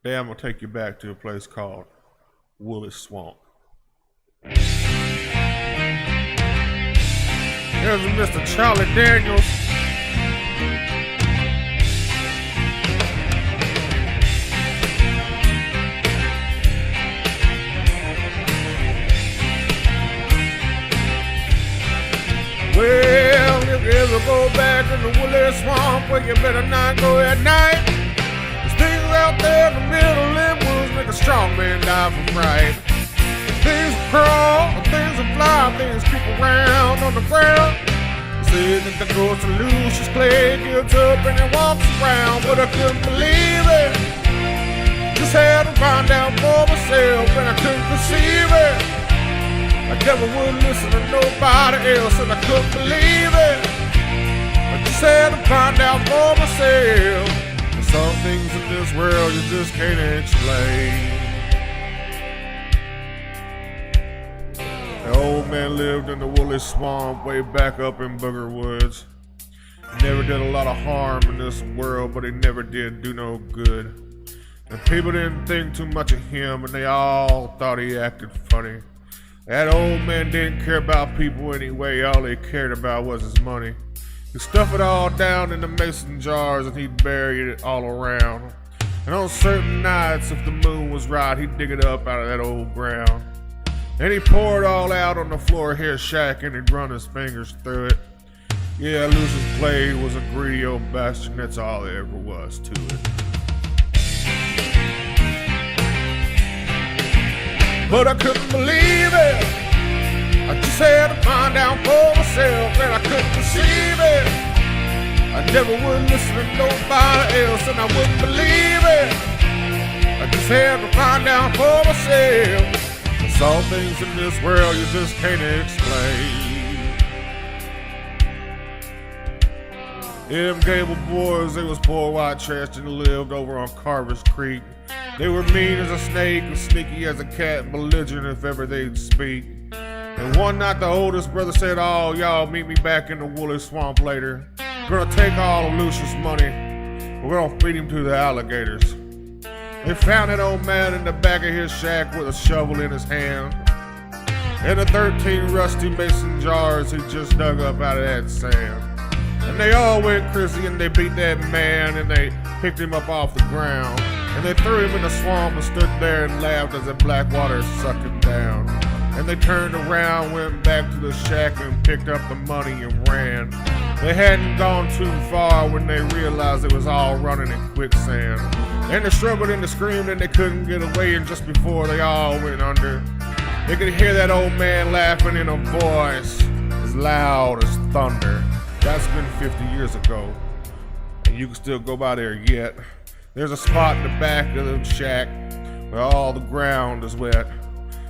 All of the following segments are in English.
Today I'm gonna take you back to a place called Woolly Swamp. There's a Mr. Charlie Daniels. Well, if you ever go back in the Woolly Swamp, well, you better not go at night. There's things out there in the middle of the woods make a strong man die from fright. Things crawl, things fly, things creep around on the ground. They said that the ghost of Lucius Clay gets up and he walks around, but I couldn't believe it. Just had to find out for myself, and I couldn't conceive it. I never would listen to nobody else, and I couldn't believe it. I just had to find out for myself. And some things in this world you just can't explain. The old man lived in the Woolly Swamp way back up in Booger Woods. He never did a lot of harm in this world, but he never did do no good. And people didn't think too much of him, and they all thought he acted funny. That old man didn't care about people anyway. All he cared about was his money. He'd stuff it all down in the mason jars and he'd bury it all around. And on certain nights, if the moon was right, he'd dig it up out of that old ground. And he'd pour it all out on the floor of his shack and he'd run his fingers through it. Yeah, Lucius Clay was a greedy old bastard, that's all there ever was to it. But I couldn't believe it. I just had to find out for myself, and I couldn't conceive it. I never would listen to nobody else, and I wouldn't believe it. I just had to find out for myself. There's all things in this world you just can't explain. Them Gable boys, they was poor white trash and lived over on Carver's Creek. They were mean as a snake and sneaky as a cat and belligerent if ever they'd speak. And one night the oldest brother said, "Oh, y'all meet me back in the Woolly Swamp later. We're gonna take all of Lucius' money. We're gonna feed him to the alligators." They found that old man in the back of his shack with a shovel in his hand and the 13 rusty mason jars he just dug up out of that sand. And they all went crazy and they beat that man and they picked him up off the ground. And they threw him in the swamp and stood there and laughed as the black water sucked him down. And they turned around, went back to the shack and picked up the money and ran. They hadn't gone too far when they realized it was all running in quicksand. And they struggled and they screamed and they couldn't get away, and just before they all went under, they could hear that old man laughing in a voice as loud as thunder. That's been 50 years ago, and you can still go by there yet. There's a spot in the back of the shack where all the ground is wet.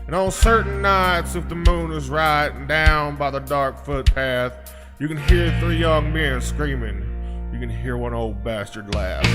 And on certain nights, if the moon is right and down by the dark footpath, you can hear 3 young men screaming. You can hear one old bastard laugh.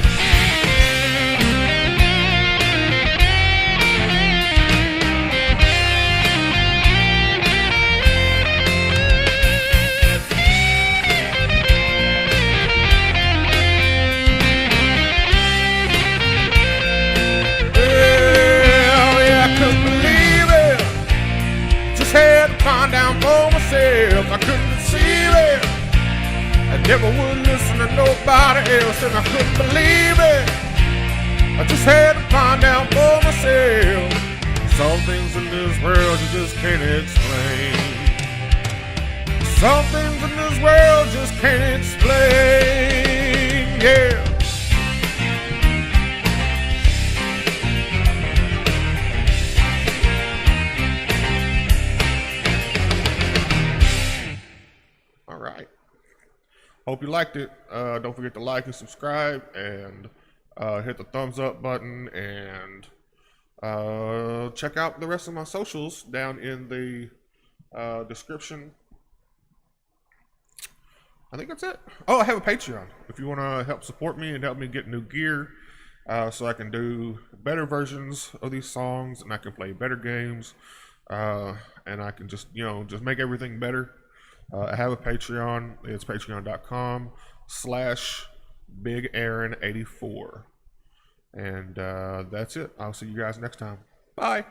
Find out for myself, I couldn't conceive it. I never would listen to nobody else, and I couldn't believe it. I just had to find out for myself. Some things in this world you just can't explain. Some things in this world just can't explain, yeah. Hope you liked it. Don't forget to like and subscribe and hit the thumbs up button, and check out the rest of my socials down in the description. I think that's it. Oh, I have a Patreon. If you want to help support me and help me get new gear so I can do better versions of these songs and I can play better games and I can just make everything better. I have a Patreon. It's patreon.com/BigAaron84. And that's it. I'll see you guys next time. Bye.